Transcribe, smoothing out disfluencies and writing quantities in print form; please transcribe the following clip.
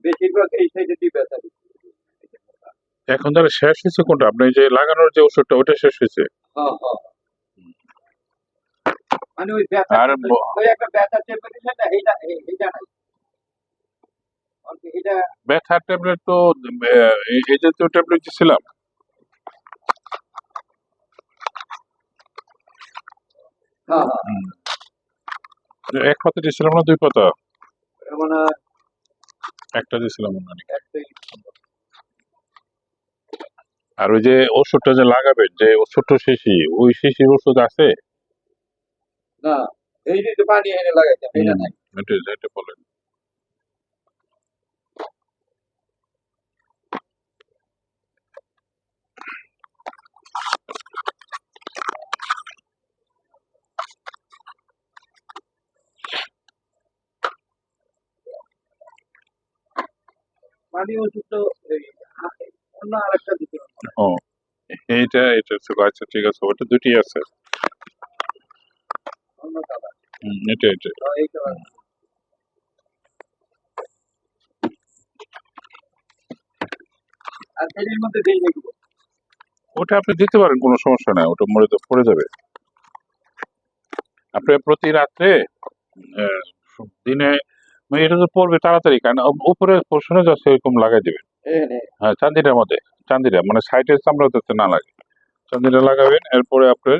বেশিরভাগ এই সাইডে দিয়ে ব্যথা দিচ্ছে। এখন তাহলে শেষ হয়েছে কোনটা? আপনি যে লাগানোর যে ওষুধটা ওটা শেষ হয়েছে? হ্যাঁ হ্যাঁ, মানে ওই ব্যথা আর ওই একটা ব্যথা চেপে দিলে না, এইটা এইটা নাই এটা। ব্যথার ট্যাবলেট তো এই জাতীয় ট্যাবলেট দিছিলাম। হ্যাঁ হ্যাঁ, এক পাতা দিছিলাম না 2 পাতা? মানে একটা দিছিলাম মনে হয়। একটাই। আর ওই যে ওষুধটা যে লাগাবেন, যে ছোট্ট শিশি, ওই শিশির ওষুধ আছে? না, এই যে পানি এনে লাগাইতাম এটা নাই। এটা বলেন। পানি ওষুধ তো অন্য আরেকটা দিতে হবে। ও, এটা আচ্ছা ঠিক আছে, ওটা দুটি আছে। অন্য কালার এটা এই কালার। আর এর মধ্যে দেই দেখবো। ওটা আপনি দিতে পারেন, কোনো সমস্যা নাই, ওটা মরে তো পড়ে যাবে। আপনি প্রতি রাত্রে আহ, দিনে, মানে এটা তো পড়বে তাড়াতাড়ি, কারণ উপরে পোর্শনে যাচ্ছে এরকম লাগাই দিবেন। হ্যাঁ, চান্দিটার মধ্যে, চান্দিটা মানে সাইডের চামড়া যাতে না লাগে, চান্দিটা লাগাবেন। এরপরে আপনার